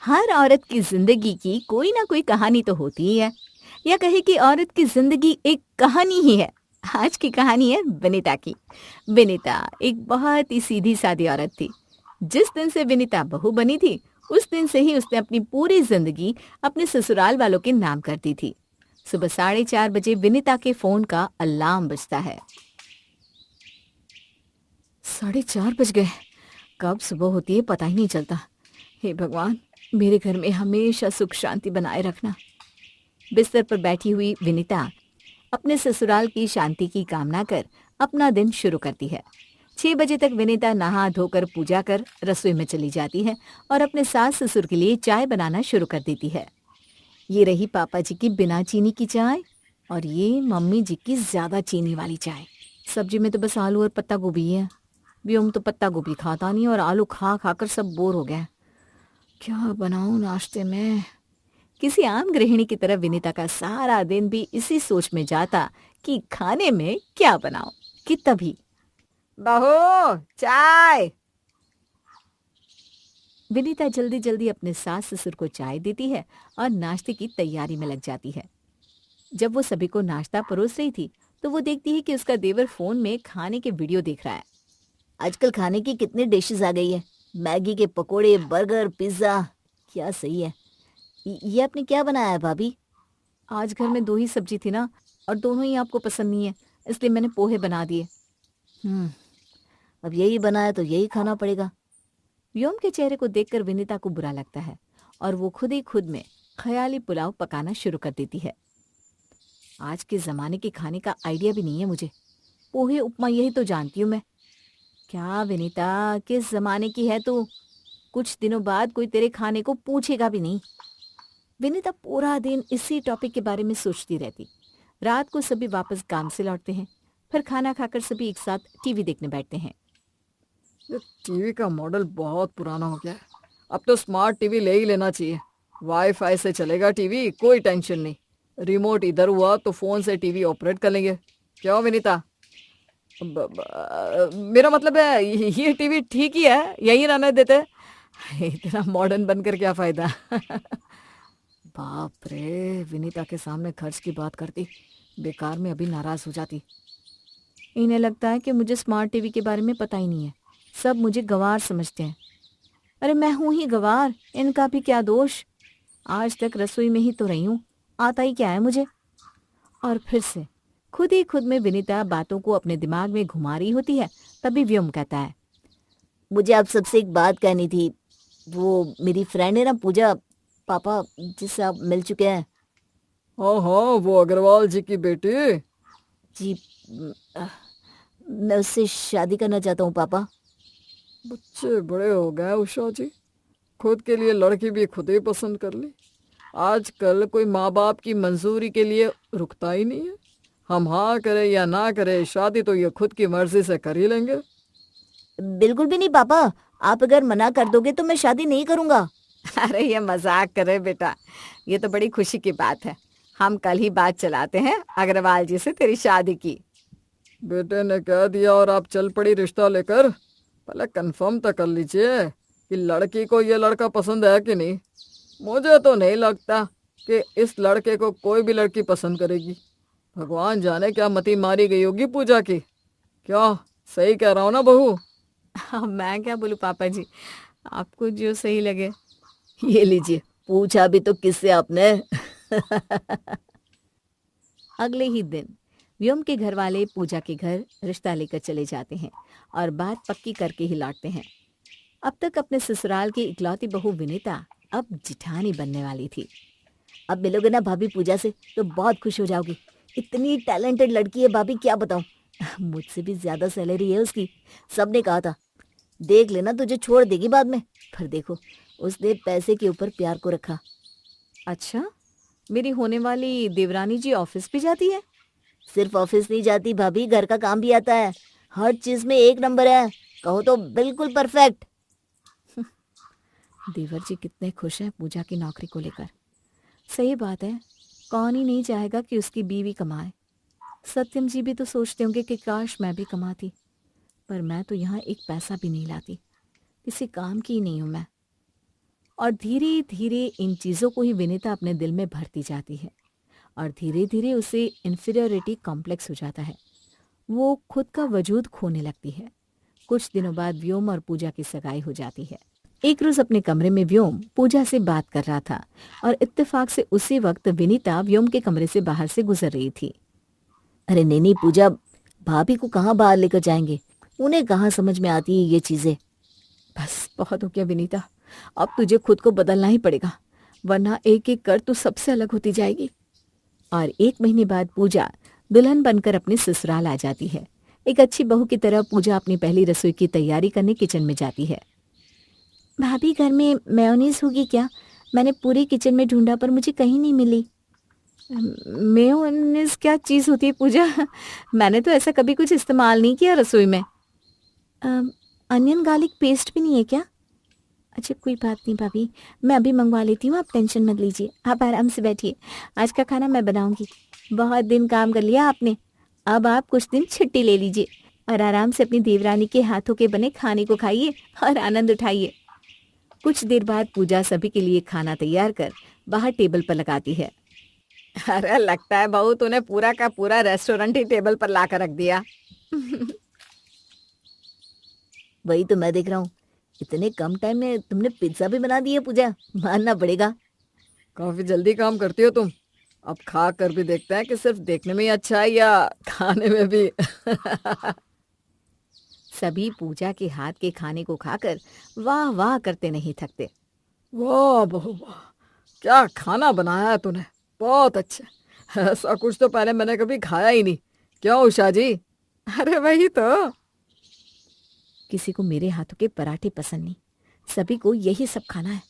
हर औरत की जिंदगी की कोई ना कोई कहानी तो होती ही है, या कहे कि औरत की जिंदगी एक कहानी ही है। आज की कहानी है विनीता की। विनीता एक बहुत ही सीधी सादी औरत थी। जिस दिन से विनीता बहू बनी थी, उस दिन से ही उसने अपनी पूरी जिंदगी अपने ससुराल वालों के नाम कर दी थी। सुबह 4:30 बजे विनीता के फोन का अलार्म बजता है। 4:30 बज गए। कब सुबह होती है पता ही नहीं चलता। हे भगवान, मेरे घर में हमेशा सुख शांति बनाए रखना। बिस्तर पर बैठी हुई विनीता अपने ससुराल की शांति की कामना कर अपना दिन शुरू करती है। 6 बजे तक विनीता नहा धोकर पूजा कर रसोई में चली जाती है और अपने सास ससुर के लिए चाय बनाना शुरू कर देती है। ये रही पापा जी की बिना चीनी की चाय, और ये मम्मी जी की ज्यादा चीनी वाली चाय। सब्जी में तो बस आलू और पत्ता गोभी है। व्योम तो पत्ता गोभी खाता नहीं और आलू खा खाकर सब बोर हो गया। क्या बनाऊं नाश्ते में? किसी आम गृहिणी की तरह विनीता का सारा दिन भी इसी सोच में जाता कि खाने में क्या बनाऊं। कि तभी बहू, चाय। विनीता जल्दी जल्दी अपने सास ससुर को चाय देती है और नाश्ते की तैयारी में लग जाती है। जब वो सभी को नाश्ता परोस रही थी, तो वो देखती है कि उसका देवर फोन में खाने के वीडियो देख रहा है। आजकल खाने की कितनी डिशेस आ गई है। मैगी के पकोड़े, बर्गर, पिज्जा। क्या सही है। ये आपने क्या बनाया है भाभी? आज घर में 2 ही सब्जी थी ना, और दोनों ही आपको पसंद नहीं है, इसलिए मैंने पोहे बना दिए। हम्म, अब यही बना है तो यही खाना पड़ेगा। व्योम के चेहरे को देखकर विनीता को बुरा लगता है और वो खुद ही खुद में ख्याली पुलाव पकाना शुरू कर देती है। आज के जमाने के खाने का आइडिया भी नहीं है मुझे। पोहे उपमा यही तो जानती हूँ मैं। क्या विनीता, किस जमाने की है तू? कुछ दिनों बाद कोई तेरे खाने को पूछेगा भी नहीं। विनीता पूरा दिन इसी टॉपिक के बारे में सोचती रहती। रात को सभी वापस काम से लौटते हैं। फिर खाना खाकर सभी एक साथ टीवी देखने बैठते हैं। ये टीवी का मॉडल बहुत पुराना हो गया है। अब तो स्मार्ट टीवी ले ही लेना चाहिए। वाईफाई से चलेगा टीवी, कोई टेंशन नहीं। रिमोट इधर हुआ तो फोन से टीवी ऑपरेट कर लेंगे। क्या हो विनीता? मेरा मतलब है ये टीवी ठीक ही है, यही रहने देते। इतना मॉडर्न बनकर क्या फायदा? बाप रे, विनीता के सामने खर्च की बात करती, बेकार में अभी नाराज हो जाती। इन्हें लगता है कि मुझे स्मार्ट टीवी के बारे में पता ही नहीं है। सब मुझे गंवार समझते हैं। अरे मैं हूं ही गंवार, इनका भी क्या दोष। आज तक रसोई में ही तो रही हूँ, आता ही क्या है मुझे। और फिर से खुद ही खुद में विनीता बातों को अपने दिमाग में घुमा रही होती है। तभी व्योम कहता है, मुझे आप सबसे एक बात कहनी थी। वो मेरी फ्रेंड है ना पूजा, पापा जिससे आप मिल चुके हैं। हाँ हाँ, वो अग्रवाल जी की बेटी। जी, मैं उससे शादी करना चाहता हूँ पापा। बच्चे बड़े हो गए उषा जी, खुद के लिए लड़की भी खुद ही पसंद कर ली। आजकल कोई माँ बाप की मंजूरी के लिए रुकता ही नहीं है। हम हाँ करे या ना करे, शादी तो ये खुद की मर्जी से कर ही लेंगे। बिल्कुल भी नहीं पापा। आप अगर मना कर दोगे तो मैं शादी नहीं करूंगा। अरे ये मजाक कर रहे बेटा, ये तो बड़ी खुशी की बात है। हम कल ही बात चलाते हैं अग्रवाल जी से तेरी शादी की। बेटे ने कह दिया और आप चल पड़ी रिश्ता लेकर। पहले कंफर्म तो कर लीजिए कि लड़की को ये लड़का पसंद है कि नहीं। मुझे तो नहीं लगता कि इस लड़के को कोई भी लड़की पसंद करेगी। भगवान जाने क्या मती मारी गई होगी पूजा की। क्या सही कह रहा हूँ ना बहू? हाँ, मैं क्या बोलूं पापा जी, आपको जो सही लगे। ये लीजिए, पूछा भी तो किससे आपने? अगले ही दिन व्योम के घर वाले पूजा के घर रिश्ता लेकर चले जाते हैं और बात पक्की करके ही लौटते हैं। अब तक अपने ससुराल की इकलौती बहू विनीता अब जिठानी बनने वाली थी। अब मिलोगे ना भाभी पूजा से तो बहुत खुश हो जाओगी। इतनी टैलेंटेड लड़की है भाभी, क्या बताऊं। मुझसे भी ज्यादा सैलरी है उसकी। सबने कहा था देख लेना तुझे छोड़ देगी बाद में। पर देखो, उसने पैसे के ऊपर प्यार को रखा। अच्छा, मेरी होने वाली देवरानी जी ऑफिस भी जाती है? सिर्फ ऑफिस नहीं जाती भाभी, घर का काम भी आता है। हर चीज में एक नंबर है, कहो तो बिल्कुल परफेक्ट। देवर जी कितने खुश हैं पूजा की नौकरी को लेकर। सही बात है, कौन ही नहीं चाहेगा कि उसकी बीवी कमाए। सत्यम जी भी तो सोचते होंगे कि काश मैं भी कमाती, पर मैं तो यहाँ एक पैसा भी नहीं लाती, किसी काम की ही नहीं हूं मैं। और धीरे धीरे इन चीज़ों को ही विनीता अपने दिल में भरती जाती है और धीरे धीरे उसे इन्फीरियोरिटी कॉम्प्लेक्स हो जाता है। वो खुद का वजूद खोने लगती है। कुछ दिनों बाद व्योम और पूजा की सगाई हो जाती है। एक रोज अपने कमरे में व्योम पूजा से बात कर रहा था और इत्तेफाक से उसी वक्त विनीता व्योम के कमरे से बाहर से गुजर रही थी। अरे नहीं पूजा, भाभी को कहाँ बाहर लेकर जाएंगे, उन्हें कहाँ समझ में आती है ये चीजें। बस बहुत हो गया विनीता, अब तुझे खुद को बदलना ही पड़ेगा, वरना एक एक कर तू सबसे अलग होती जाएगी। और 1 महीने बाद पूजा दुल्हन बनकर अपने ससुराल आ जाती है। एक अच्छी बहू की तरह पूजा अपनी पहली रसोई की तैयारी करने किचन में जाती है। भाभी घर में मेयोनीज होगी क्या? मैंने पूरे किचन में ढूंढा पर मुझे कहीं नहीं मिली। मेयोनीज क्या चीज़ होती है पूजा? मैंने तो ऐसा कभी कुछ इस्तेमाल नहीं किया रसोई में। अनियन गार्लिक पेस्ट भी नहीं है क्या? अच्छा कोई बात नहीं भाभी, मैं अभी मंगवा लेती हूँ, आप टेंशन मत लीजिए, आप आराम से बैठिए, आज का खाना मैं बनाऊंगी। बहुत दिन काम कर लिया आपने, अब आप कुछ दिन छुट्टी ले लीजिए और आराम से अपनी देवरानी के हाथों के बने खाने को खाइए और आनंद उठाइए। कुछ देर बाद पूजा सभी के लिए खाना तैयार कर बाहर टेबल पर लगाती है। अरे लगता है बहू तूने पूरा का पूरा रेस्टोरेंट ही टेबल पर ला कर रख दिया। वही तो मैं देख रहा हूँ, इतने कम टाइम में तुमने पिज्जा भी बना दिया पूजा, मानना पड़ेगा। काफी जल्दी काम करती हो तुम। अब खा कर भी देखते हैं कि सिर्फ देखने में ही अच्छा है या खाने में भी। सभी पूजा के हाथ के खाने को खाकर वाह वाह करते नहीं थकते। वाह बहू वाह, क्या खाना बनाया है तूने, बहुत अच्छा। ऐसा कुछ तो पहले मैंने कभी खाया ही नहीं। क्यों उषा जी? अरे वही तो, किसी को मेरे हाथों के पराठे पसंद नहीं, सभी को यही सब खाना है।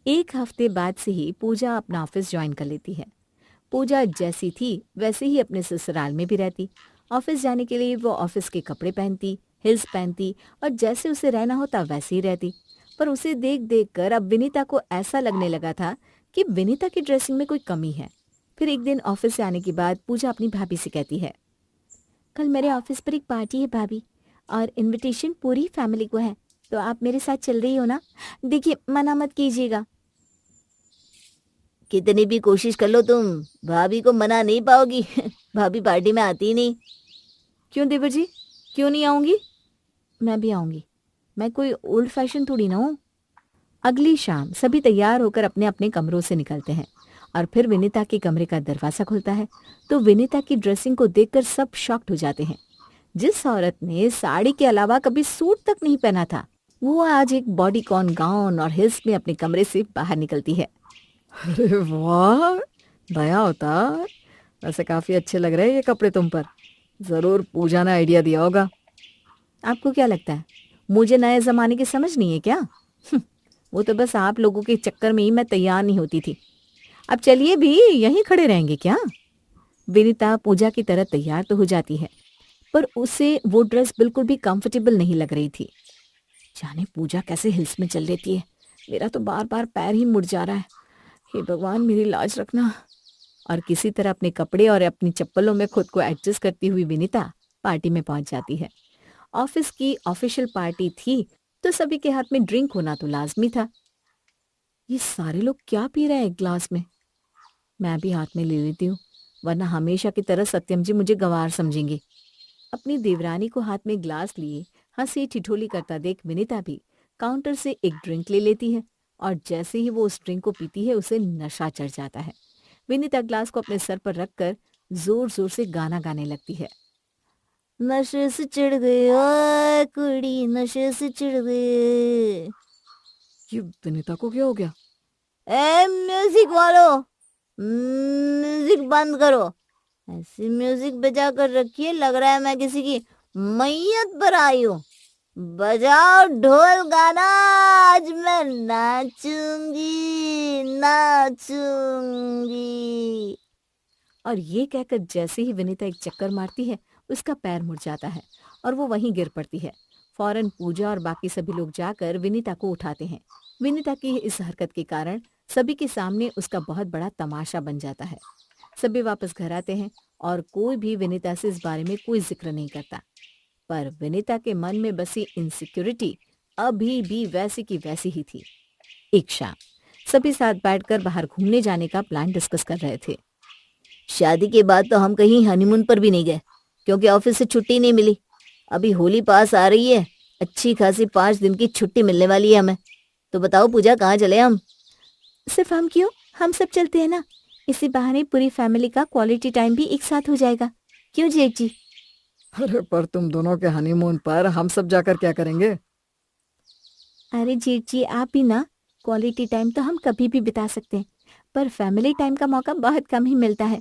1 हफ्ते बाद से ही पूजा अपना ऑफिस ज्वाइन कर लेती है। पूजा जैसी थी वैसे ही अपने ससुराल में भी रहती। ऑफिस जाने के लिए वो ऑफिस के कपड़े पहनती, हिल्स पहनती और जैसे उसे रहना होता वैसे ही रहती। पर उसे देख देख कर अब विनीता को ऐसा लगने लगा था कि विनीता की ड्रेसिंग में कोई कमी है। फिर एक दिन ऑफिस से आने के बाद पूजा अपनी भाभी से कहती है, कल मेरे ऑफिस पर एक पार्टी है भाभी, और इनविटेशन पूरी फैमिली को है, तो आप मेरे साथ चल रही हो ना? देखिए मना मत कीजिएगा। कितनी भी कोशिश कर लो तुम, भाभी को मना नहीं पाओगी। भाभी पार्टी में आती ही नहीं। क्यों देवर जी, क्यों नहीं आऊंगी? मैं भी आऊंगी, मैं कोई ओल्ड फैशन थोड़ी ना हूँ। अगली शाम सभी तैयार होकर अपने अपने कमरों से निकलते हैं और फिर विनीता के कमरे का दरवाजा खुलता है तो विनीता की ड्रेसिंग को देखकर सब शॉक्ड हो जाते हैं। जिस औरत ने साड़ी के अलावा कभी सूट तक नहीं पहना था, वो आज एक बॉडीकॉन गाउन और हिल्स में अपने कमरे से बाहर निकलती है। अरे वाह, नया अवतार, वैसे काफी अच्छे लग रहे हैं ये कपड़े तुम पर। जरूर पूजा ने आइडिया दिया होगा। आपको क्या लगता है मुझे नए जमाने की समझ नहीं है क्या? वो तो बस आप लोगों के चक्कर में ही मैं तैयार नहीं होती थी। अब चलिए भी, यहीं खड़े रहेंगे क्या? विनीता पूजा की तरह तैयार तो हो जाती है पर उसे वो ड्रेस बिल्कुल भी कंफर्टेबल नहीं लग रही थी। जाने पूजा कैसे हिल्स में चल लेती है, मेरा तो बार बार पैर ही मुड़ जा रहा है। हे भगवान मेरी लाज रखना। और किसी तरह अपने कपड़े और अपनी चप्पलों में खुद को एडजस्ट करती हुई विनीता पार्टी में पहुंच जाती है। ऑफिस की ऑफिशियल पार्टी थी तो सभी के हाथ में ड्रिंक होना तो लाजमी था। ये सारे लोग क्या पी रहे हैं एक ग्लास में? मैं भी हाथ में ले लेती हूँ, वरना हमेशा की तरह सत्यम जी मुझे गंवार समझेंगे। अपनी देवरानी को हाथ में ग्लास लिए हंसी ठिठोली करता देख विनीता भी काउंटर से एक ड्रिंक ले लेती है और जैसे ही वो उस ड्रिंक को पीती है उसे नशा चढ़ जाता है। विनीता ग्लास को अपने सर पर रखकर जोर जोर से गाना गाने लगती है। नशे से चिढ़ गई ओए कुड़ी, नशे से चिढ़ गई। ये विनीता को क्या हो गया? ए म्यूजिक वालों, म्यूजिक बंद करो। ऐसी म्यूजिक बजा कर रखिए, लग रहा है मैं किसी की मैयत पर आई हूँ। बजाओ ढोल गाना, आज मैं नाचूंगी नाचूंगी। और ये कहकर जैसे ही विनीता एक चक्कर मारती है उसका पैर मुड़ जाता है और वो वहीं गिर पड़ती है। फौरन पूजा और बाकी सभी लोग जाकर विनीता को उठाते हैं। विनीता की इस हरकत के कारण सभी के सामने उसका बहुत बड़ा तमाशा बन जाता है। सभी वापस घर आते हैं और कोई भी विनीता से इस बारे में कोई जिक्र नहीं करता। पर विनीता के मन में बसी इनसिक्योरिटी अभी भी वैसी की वैसी ही थी। एक शाम सभी साथ बैठकर बाहर घूमने जाने का प्लान डिस्कस कर रहे थे। शादी के बाद तो हम कहीं हनीमून पर भी नहीं गए, क्योंकि ऑफिस से छुट्टी नहीं मिली। अभी होली पास आ रही है, अच्छी खासी 5 दिन की छुट्टी मिलने वाली है हमें। तो बताओ पूजा, कहाँ चले हम? सिर्फ हम क्यों, हम सब चलते हैं ना। इसी बहाने पूरी फैमिली का क्वालिटी टाइम भी एक साथ हो जाएगा। क्यों जेठ जी? अरे पर तुम दोनों के हनीमून पर हम सब जाकर क्या करेंगे? अरे जेठ जी, आप भी ना। क्वालिटी टाइम तो हम कभी भी बिता सकते हैं, पर फैमिली टाइम का मौका बहुत कम ही मिलता है।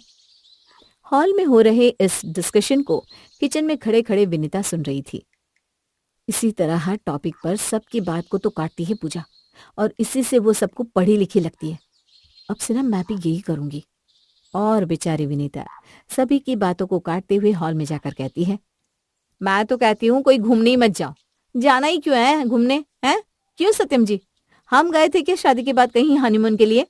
हॉल में हो रहे इस डिस्कशन को किचन में खड़े खड़े विनीता सुन रही थी। इसी तरह हर टॉपिक पर सबकी बात को तो काटती है पूजा, और इसी से वो सबको पढ़ी लिखी लगती है। अब से ना मैं भी यही करूंगी। और बेचारी विनीता सभी की बातों को काटते हुए हॉल में जाकर कहती है, मैं तो कहती हूँ कोई घूमने ही मत जाओ। जाना ही क्यों है घूमने, हैं? क्यों सत्यम जी, हम गए थे क्या शादी के बाद कहीं हनीमून के लिए?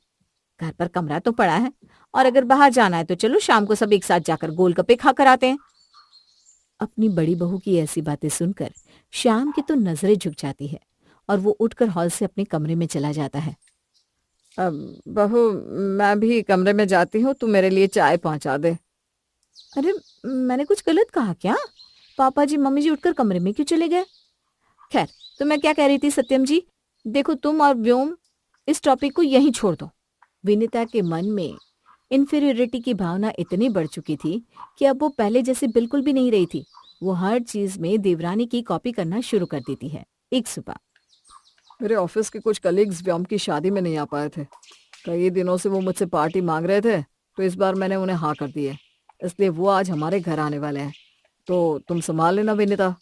घर पर कमरा तो पड़ा है, और अगर बाहर जाना है तो चलो शाम को सब एक साथ जाकर गोलगप्पे खा कर आते हैं। अपनी बड़ी बहू की ऐसी बातें सुनकर श्याम की तो नजरें झुक जाती है, और वो उठकर हॉल से अपने कमरे में चला जाता है। अब बहू, मैं भी कमरे में जाती हूँ, तू मेरे लिए चाय पहुंचा दे। अरे, मैंने कुछ गलत कहा क्या? पापा जी मम्मी जी उठकर कमरे में क्यों चले गए? खैर, तो मैं क्या कह रही थी सत्यम जी, देखो तुम और व्योम इस टॉपिक को यहीं छोड़ दो। विनीता के मन में इन्फीरियरिटी की भावना इतनी बढ़ चुकी थी कि अब वो पहले जैसे बिल्कुल भी नहीं रही थी। वो हर चीज में देवरानी की कॉपी करना शुरू कर देती है। एक सुबह मेरे ऑफिस के कुछ कलीग्स व्योम की शादी में नहीं आ पाए थे। कई दिनों से वो मुझसे पार्टी मांग रहे थे, तो इस बार मैंने उन्हें हाँ कर दी है। इसलिए वो आज हमारे घर आने वाले हैं। तो तुम संभाल लेना विनीता।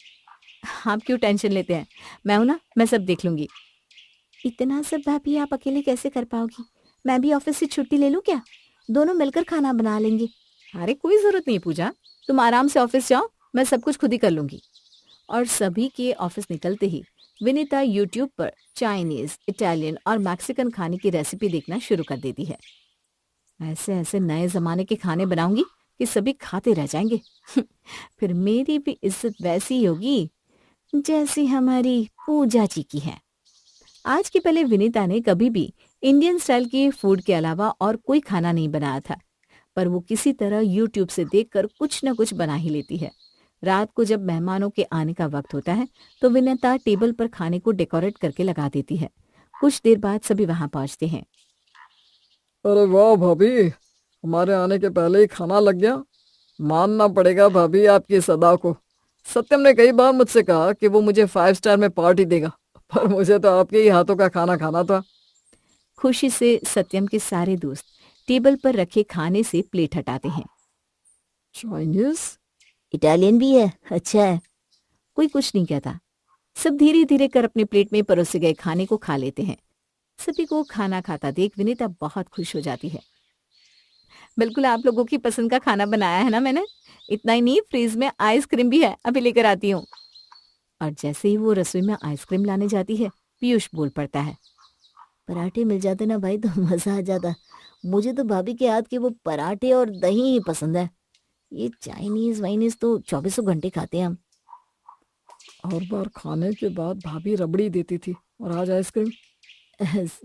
आप क्यों टेंशन लेते हैं, मैं हूं ना, मैं सब देख लूंगी। इतना सब भाभी आप अकेले कैसे कर पाओगी? मैं भी ऑफिस से छुट्टी ले लूं क्या? दोनों मिलकर खाना बना लेंगे। अरे कोई जरूरत नहीं पूजा, तुम आराम से ऑफिस जाओ, मैं सब कुछ खुद ही कर लूंगी। और सभी के ऑफिस निकलते ही विनीता यूट्यूब पर चाइनीज, इटालियन और मैक्सिकन खाने की रेसिपी देखना शुरू कर देती है। ऐसे ऐसे नए जमाने के खाने बनाऊंगी कि सभी खाते रह जाएंगे। फिर मेरी भी इज्जत वैसी होगी जैसी हमारी पूजा जी की है। आज के पहले विनीता ने कभी भी इंडियन स्टाइल के फूड के अलावा और कोई खाना नहीं बनाया था, पर वो किसी तरह यूट्यूब से देखकर कुछ न कुछ बना ही लेती है। रात को जब मेहमानों के आने का वक्त होता है तो विनीता टेबल पर खाने को डेकोरेट करके लगा देती है। कुछ देर बाद सभी वहां पहुंचते हैं। अरे वाह भाभी, हमारे आने के पहले ही खाना लग गया। मानना पड़ेगा भाभी आपकी सदा को। सत्यम ने कई बार मुझसे कहा कि वो मुझे 5 स्टार में पार्टी देगा, पर मुझे तो आपके ही हाथों का खाना खाना था। खुशी से सत्यम के सारे दोस्त टेबल पर रखे खाने से प्लेट हटाते हैं। चाइनीज? इटालियन भी है, अच्छा है। कोई कुछ नहीं कहता। सब धीरे धीरे कर अपने प्लेट में परोसे गए खाने को खा लेते हैं। सभी को खाना खाता देख विनीता बहुत खुश हो जाती है। बिल्कुल आप लोगों की पसंद का खाना बनाया है ना मैंने। इतना ही नहीं, फ्रीज में आइसक्रीम भी है, अभी लेकर आती हूँ। और जैसे ही वो रसोई में आइसक्रीम लाने जाती है, पीयूष बोल पड़ता है, पराठे मिल जाते ना भाई तो मजा आ जाता। मुझे तो भाभी के हाथ के वो पराठे और दही ही पसंद है। ये चाइनीज वाइनीज तो 24 घंटे खाते हैं हम। हर बार खाने के बाद भाभी रबड़ी देती थी, और आज आइसक्रीम।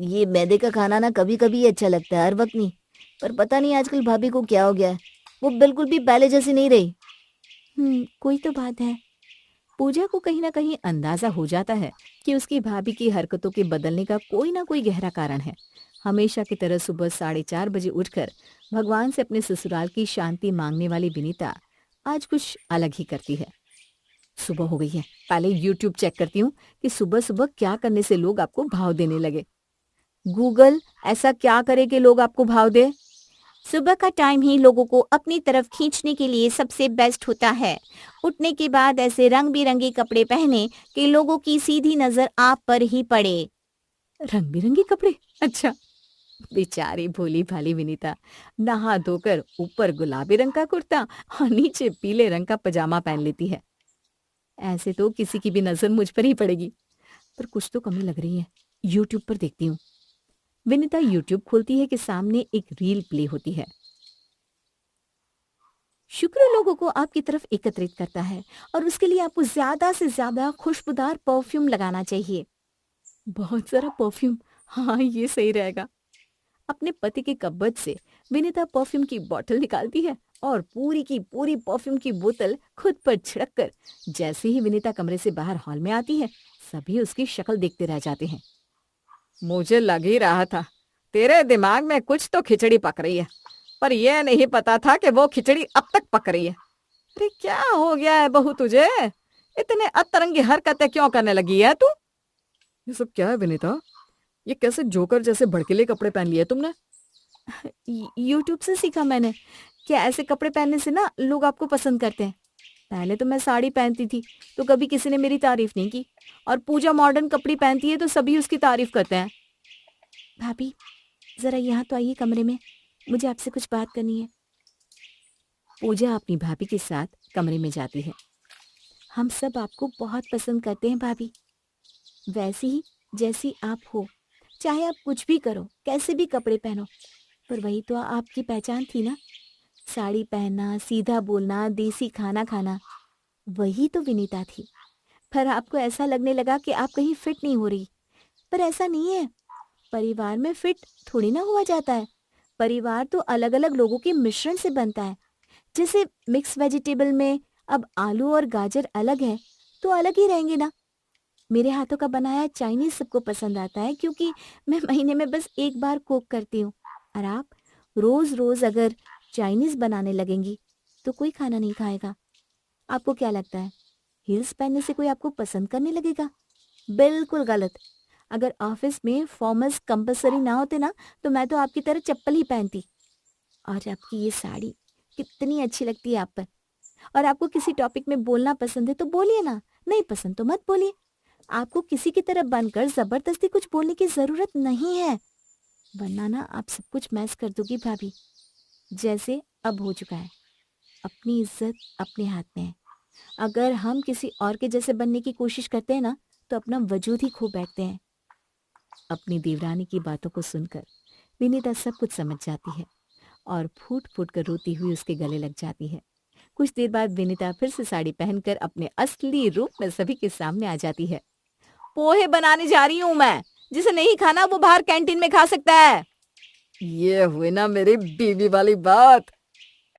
ये मैदे का खाना ना कभी कभी अच्छा लगता है, हर वक्त नहीं। पर पता नहीं आजकल भाभी को क्या हो गया है, वो बिल्कुल भी पहले जैसी नहीं रही। कोई तो बात है। पूजा को कहीं ना कहीं अंदाजा हो जाता है कि उसकी भाभी की हरकतों के बदलने का कोई ना कोई गहरा कारण है। हमेशा की तरह सुबह 4:30 बजे उठकर भगवान से अपने ससुराल की शांति मांगने वाली विनीता आज कुछ अलग ही करती है। सुबह हो गई है, पहले यूट्यूब चेक करती हूँ कि सुबह सुबह क्या करने से लोग आपको भाव देने लगे। गूगल, ऐसा क्या करे कि लोग आपको भाव दे? सुबह का टाइम ही लोगों को अपनी तरफ खींचने के लिए सबसे बेस्ट होता है। उठने के बाद ऐसे रंग बिरंगे कपड़े पहने कि लोगों की सीधी नजर आप पर ही पड़े। रंग बिरंगे कपड़े? अच्छा। बेचारी भोली भाली विनीता नहा धोकर ऊपर गुलाबी रंग का कुर्ता और नीचे पीले रंग का पजामा पहन लेती है। ऐसे तो किसी की भी नजर मुझ पर ही पड़ेगी, पर कुछ तो कमी लग रही है। यूट्यूब पर देखती हूँ। विनीता यूट्यूब खोलती है कि सामने एक रील प्ले होती है। शुक्र लोगों को आपकी तरफ एकत्रित करता है और उसके लिए आपको ज्यादा से ज्यादा खुशबूदार परफ्यूम लगाना चाहिए। बहुत सारा परफ्यूम, हाँ, ये सही रहेगा। अपने पति के कपबोर्ड से विनीता परफ्यूम की बोतल निकालती है और पूरी की पूरी परफ्यूम की बोतल खुद पर छिड़क कर जैसे ही विनीता कमरे से बाहर हॉल में आती है, सभी उसकी शक्ल देखते रह जाते हैं। मुझे लग ही रहा था तेरे दिमाग में कुछ तो खिचड़ी पक रही है, पर यह नहीं पता था कि वो खिचड़ी अब तक पक रही है। अरे क्या हो गया है बहू तुझे? इतने अतरंगी हरकतें क्यों करने लगी है तू? ये सब क्या है विनीता? ये कैसे जोकर जैसे भड़कीले कपड़े पहन लिए तुमने? यूट्यूब से सीखा मैंने कि ऐसे कपड़े पहनने से ना लोग आपको पसंद करते हैं। पहले तो मैं साड़ी पहनती थी तो कभी किसी ने मेरी तारीफ नहीं की, और पूजा मॉडर्न कपड़े पहनती है तो सभी उसकी तारीफ करते हैं। भाभी, जरा यहाँ तो आइए कमरे में, मुझे आपसे कुछ बात करनी है। पूजा अपनी भाभी के साथ कमरे में जाती है। हम सब आपको बहुत पसंद करते हैं भाभी, वैसी ही जैसी आप हो, चाहे आप कुछ भी करो, कैसे भी कपड़े पहनो, पर वही तो आपकी पहचान थी ना। साड़ी पहनना, सीधा बोलना, देसी खाना खाना, वही तो विनीता थी। पर आपको ऐसा लगने लगा कि आप कहीं फिट नहीं हो रही, पर ऐसा नहीं है। परिवार में फिट थोड़ी ना हुआ जाता है। परिवार तो अलग अलग लोगों के मिश्रण से बनता है। जैसे मिक्स वेजिटेबल में अब आलू और गाजर अलग है तो अलग ही रहेंगे ना। मेरे हाथों का बनाया चाइनीज सबको पसंद आता है क्योंकि मैं महीने में बस एक बार कुक करती हूँ, और आप रोज रोज अगर चाइनीज बनाने लगेंगी तो कोई खाना नहीं खाएगा। आपको क्या लगता है हील्स पहनने से कोई आपको पसंद करने लगेगा? बिल्कुल गलत। अगर ऑफिस में फॉर्मल्स कंपलसरी ना होते ना तो मैं तो आपकी तरह चप्पल ही पहनती। और आपकी ये साड़ी कितनी अच्छी लगती है आप पर। और आपको किसी टॉपिक में बोलना पसंद है तो बोलिए ना, नहीं पसंद तो मत बोलिए। आपको किसी की तरफ बनकर जबरदस्ती कुछ बोलने की जरूरत नहीं है, वरना ना आप सब कुछ मैस कर दोगी भाभी, जैसे अब हो चुका है। अपनी इज्जत अपने हाथ में है। अगर हम किसी और के जैसे बनने की कोशिश करते हैं ना तो अपना वजूद ही खो बैठते हैं। अपनी देवरानी की बातों को सुनकर विनीता सब कुछ समझ जाती है और फूट फूट कर रोती हुई उसके गले लग जाती है। कुछ देर बाद विनीता फिर से साड़ी पहनकर अपने असली रूप में सभी के सामने आ जाती है। पोहे बनाने जा रही हूँ मैं, जिसे नहीं खाना वो बाहर कैंटीन में खा सकता है। ये हुई ना मेरी बीवी वाली बात।